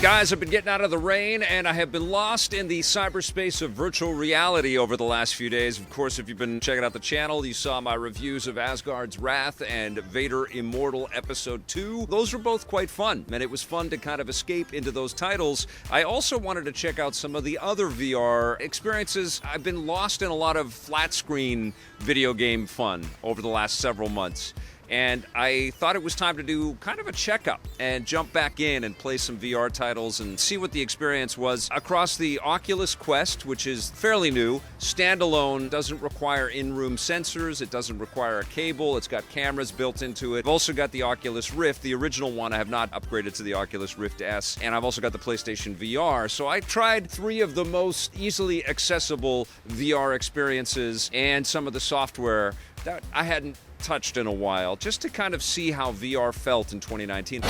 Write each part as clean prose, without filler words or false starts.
Guys, I've been getting out of the rain, and I have been lost in the cyberspace of virtual reality over the last few days. Of course, if you've been checking out the channel, you saw my reviews of Asgard's Wrath and Vader Immortal Episode 2. Those were both quite fun, and it was fun to kind of escape into those titles. I also wanted to check out some of the other VR experiences. I've been lost in a lot of flat-screen video game fun over the last several months. And I thought it was time to do kind of a checkup and jump back in and play some VR titles and see what the experience was across the Oculus Quest, which is fairly new, standalone, doesn't require in-room sensors, it doesn't require a cable, it's got cameras built into it. I've also got the Oculus Rift, the original one. I have not upgraded to the Oculus Rift S, and I've also got the PlayStation VR. So I tried three of the most easily accessible VR experiences and some of the software that I hadn't touched in a while, just to kind of see how VR felt in 2019.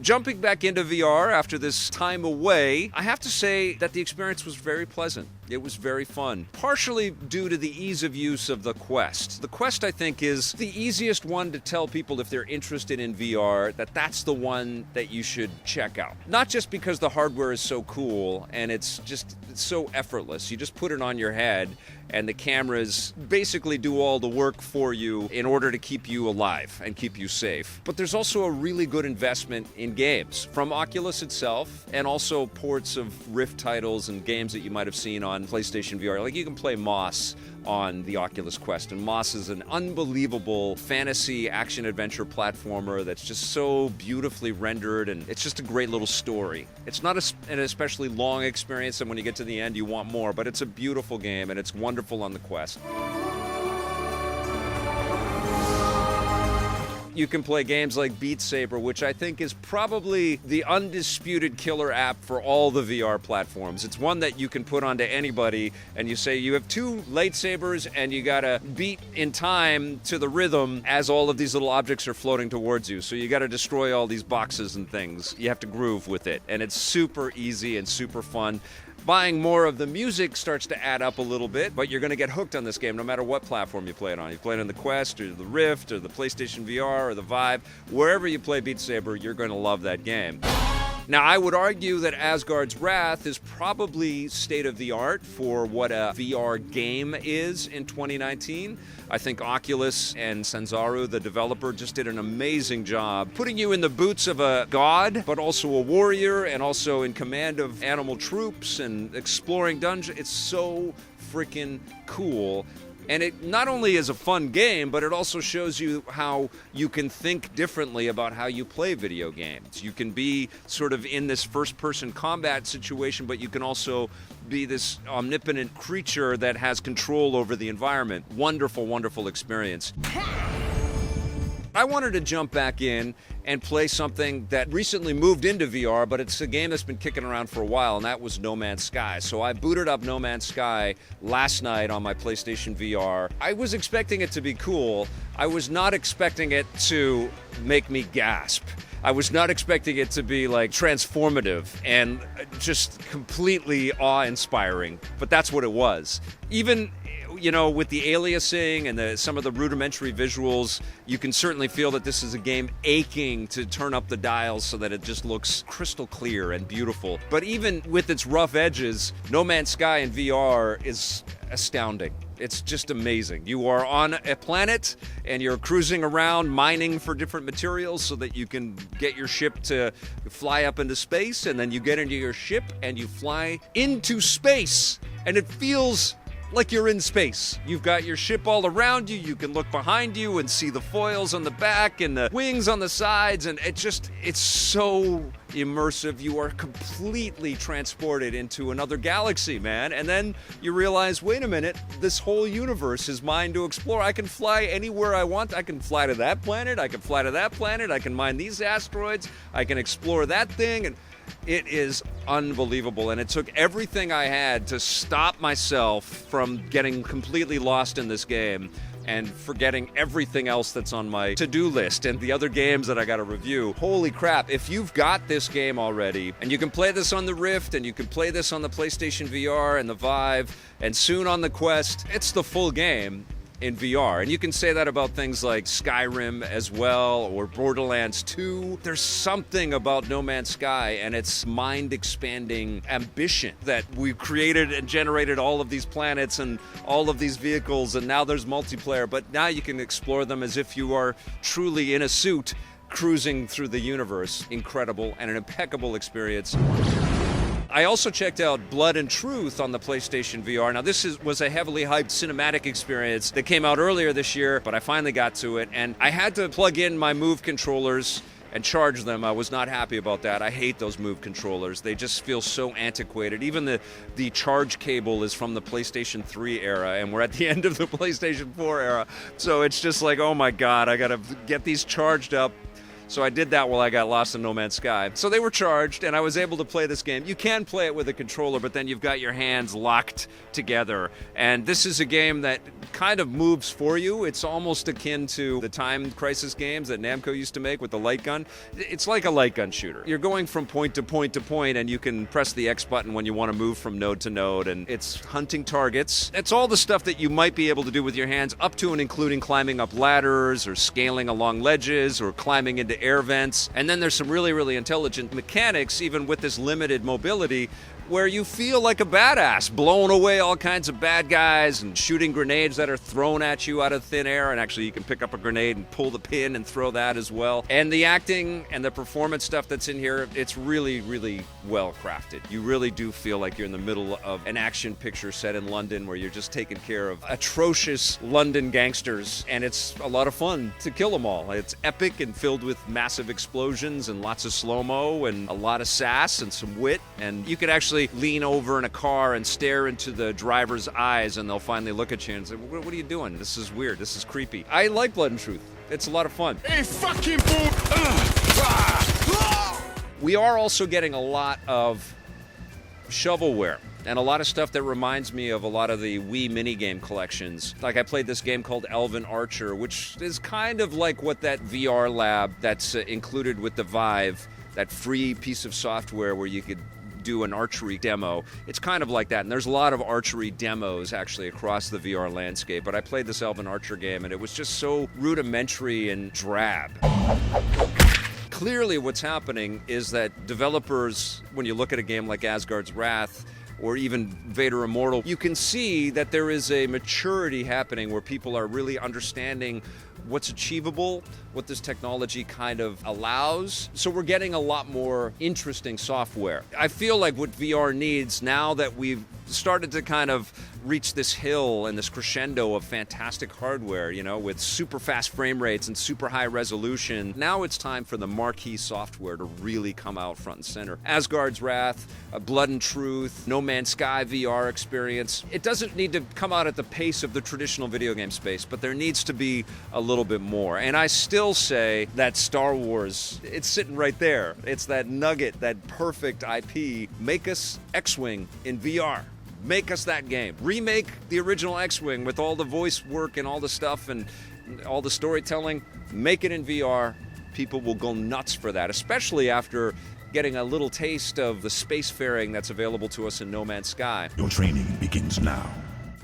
Jumping back into VR after this time away, I have to say that the experience was very pleasant. It was very fun, partially due to the ease of use of the Quest. The Quest, I think, is the easiest one to tell people if they're interested in VR that that's the one that you should check out. Not just because the hardware is so cool and it's so effortless. You just put it on your head and the cameras basically do all the work for you in order to keep you alive and keep you safe. But there's also a really good investment in games from Oculus itself, and also ports of Rift titles and games that you might have seen on PlayStation VR. Like, you can play Moss on the Oculus Quest, and Moss is an unbelievable fantasy action-adventure platformer that's just so beautifully rendered, and it's just a great little story. It's not an especially long experience, and when you get to the end you want more, but it's a beautiful game, and it's wonderful on the Quest. You can play games like Beat Saber, which I think is probably the undisputed killer app for all the VR platforms. It's one that you can put onto anybody, and you say you have two lightsabers and you gotta beat in time to the rhythm as all of these little objects are floating towards you. So you gotta destroy all these boxes and things. You have to groove with it, and it's super easy and super fun. Buying more of the music starts to add up a little bit, but you're going to get hooked on this game no matter what platform you play it on. You play it on the Quest or the Rift or the PlayStation VR or the Vive. Wherever you play Beat Saber, you're going to love that game. Now, I would argue that Asgard's Wrath is probably state-of-the-art for what a VR game is in 2019. I think Oculus and Sanzaru, the developer, just did an amazing job putting you in the boots of a god, but also a warrior, and also in command of animal troops and exploring dungeons. It's so freaking cool. And it not only is a fun game, but it also shows you how you can think differently about how you play video games. You can be sort of in this first-person combat situation, but you can also be this omnipotent creature that has control over the environment. Wonderful, wonderful experience. I wanted to jump back in and play something that recently moved into VR, but it's a game that's been kicking around for a while, and that was No Man's Sky. So I booted up No Man's Sky last night on my PlayStation VR. I was expecting it to be cool. I was not expecting it to make me gasp. I was not expecting it to be like transformative and just completely awe-inspiring, but that's what it was. Even, you know, with the aliasing and some of the rudimentary visuals, you can certainly feel that this is a game aching to turn up the dials so that it just looks crystal clear and beautiful. But even with its rough edges, No Man's Sky in VR is astounding. It's just amazing. You are on a planet and you're cruising around mining for different materials so that you can get your ship to fly up into space, and then you get into your ship and you fly into space, and it feels like you're in space. You've got your ship all around you, you can look behind you and see the foils on the back and the wings on the sides, and it's so immersive. You are completely transported into another galaxy, man. And then you realize, wait a minute, this whole universe is mine to explore. I can fly anywhere I want. I can fly to that planet, I can fly to that planet, I can mine these asteroids, I can explore that thing, and it is unbelievable, and it took everything I had to stop myself from getting completely lost in this game and forgetting everything else that's on my to-do list and the other games that I gotta review. Holy crap, if you've got this game already, and you can play this on the Rift, and you can play this on the PlayStation VR and the Vive, and soon on the Quest, it's the full game. in VR. And you can say that about things like Skyrim as well, or Borderlands 2. There's something about No Man's Sky and its mind-expanding ambition that we've created and generated all of these planets and all of these vehicles, and now there's multiplayer, but now you can explore them as if you are truly in a suit cruising through the universe. Incredible and an impeccable experience. I also checked out Blood and Truth on the PlayStation VR. Now, this was a heavily hyped cinematic experience that came out earlier this year, but I finally got to it, and I had to plug in my Move controllers and charge them. I was not happy about that. I hate those Move controllers. They just feel so antiquated. Even the charge cable is from the PlayStation 3 era, and we're at the end of the PlayStation 4 era. So it's just like, oh my God, I gotta get these charged up. So I did that while I got lost in No Man's Sky. So they were charged, and I was able to play this game. You can play it with a controller, but then you've got your hands locked together. And this is a game that kind of moves for you. It's almost akin to the Time Crisis games that Namco used to make with the light gun. It's like a light gun shooter. You're going from point to point to point, and you can press the X button when you want to move from node to node, and it's hunting targets. It's all the stuff that you might be able to do with your hands, up to and including climbing up ladders, or scaling along ledges, or climbing into air vents. And then there's some really, really intelligent mechanics, even with this limited mobility, where you feel like a badass, blowing away all kinds of bad guys and shooting grenades that are thrown at you out of thin air. And actually, you can pick up a grenade and pull the pin and throw that as well. And the acting and the performance stuff that's in here, it's really, really well crafted. You really do feel like you're in the middle of an action picture set in London, where you're just taking care of atrocious London gangsters. And it's a lot of fun to kill them all. It's epic and filled with massive explosions and lots of slow-mo and a lot of sass and some wit. And you could actually lean over in a car and stare into the driver's eyes, and they'll finally look at you and say, what are you doing? This is weird. This is creepy. I like Blood and Truth. It's a lot of fun. Hey, fucking boy! We are also getting a lot of shovelware and a lot of stuff that reminds me of a lot of the Wii minigame collections. Like, I played this game called Elven Archer, which is kind of like what that VR lab that's included with the Vive, that free piece of software where you could do an archery demo. It's kind of like that, and there's a lot of archery demos actually across the VR landscape, but I played this Elven Archer game, and it was just so rudimentary and drab. Clearly what's happening is that developers, when you look at a game like Asgard's Wrath, or even Vader Immortal, you can see that there is a maturity happening where people are really understanding what's achievable, what this technology kind of allows. So we're getting a lot more interesting software. I feel like what VR needs, now that we've started to kind of reach this hill and this crescendo of fantastic hardware, you know, with super fast frame rates and super high resolution, now it's time for the marquee software to really come out front and center. Asgard's Wrath, Blood and Truth, No Man's Sky VR experience. It doesn't need to come out at the pace of the traditional video game space, but there needs to be a little bit more. And I still say that Star Wars, it's sitting right there. It's that nugget, that perfect IP. Make us X-Wing in VR. Make us that game. Remake the original X-Wing with all the voice work and all the stuff and all the storytelling. Make it in VR. People will go nuts for that, especially after getting a little taste of the spacefaring that's available to us in No Man's Sky. Your training begins now.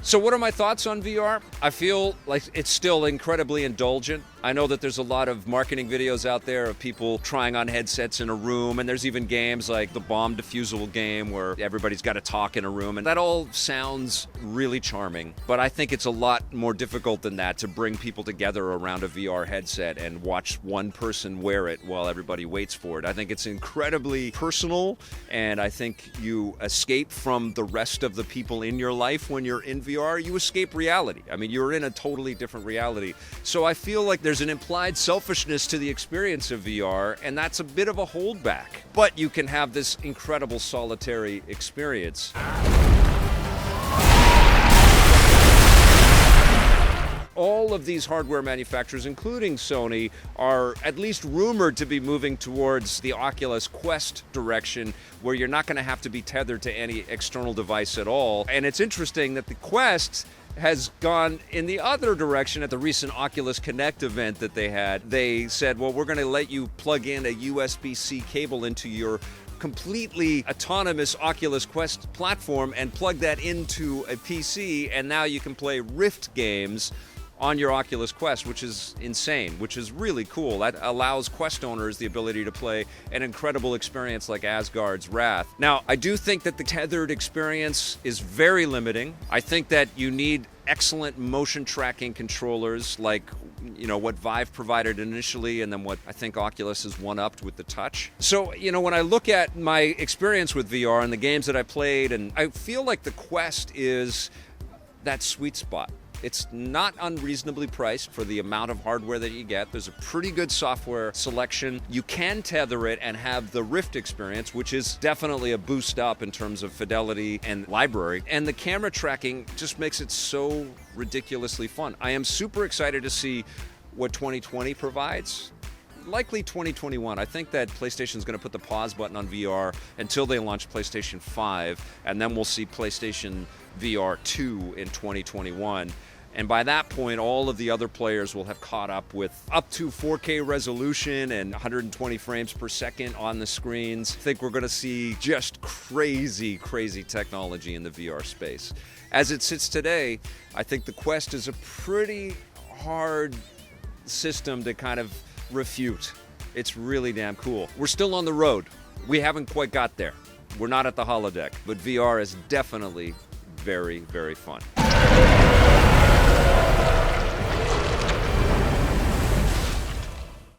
So what are my thoughts on VR? I feel like it's still incredibly indulgent. I know that there's a lot of marketing videos out there of people trying on headsets in a room, and there's even games like the bomb defusal game where everybody's got to talk in a room, and that all sounds really charming. But I think it's a lot more difficult than that to bring people together around a VR headset and watch one person wear it while everybody waits for it. I think it's incredibly personal, and I think you escape from the rest of the people in your life when you're in VR. You escape reality. I mean, you're in a totally different reality. So I feel like there's an implied selfishness to the experience of VR, and that's a bit of a holdback. But you can have this incredible solitary experience. All of these hardware manufacturers, including Sony, are at least rumored to be moving towards the Oculus Quest direction, where you're not going to have to be tethered to any external device at all. And it's interesting that the Quest has gone in the other direction. At the recent Oculus Connect event that they had, they said, well, we're going to let you plug in a USB-C cable into your completely autonomous Oculus Quest platform and plug that into a PC, and now you can play Rift games on your Oculus Quest, which is insane, which is really cool. That allows Quest owners the ability to play an incredible experience like Asgard's Wrath. Now, I do think that the tethered experience is very limiting. I think that you need excellent motion tracking controllers like what Vive provided initially, and then what I think Oculus has one-upped with the touch. So, when I look at my experience with VR and the games that I played, and I feel like the Quest is that sweet spot. It's not unreasonably priced for the amount of hardware that you get. There's a pretty good software selection. You can tether it and have the Rift experience, which is definitely a boost up in terms of fidelity and library. And the camera tracking just makes it so ridiculously fun. I am super excited to see what 2020 provides. Likely 2021. I think that PlayStation's going to put the pause button on VR until they launch PlayStation 5, and then we'll see PlayStation VR 2 in 2021. And by that point, all of the other players will have caught up with up to 4K resolution and 120 frames per second on the screens. I think we're going to see just crazy, crazy technology in the VR space. As it sits today, I think the Quest is a pretty hard system to kind of refute. It's really damn cool. We're still on the road. We haven't quite got there. We're not at the holodeck, but VR is definitely very, very fun.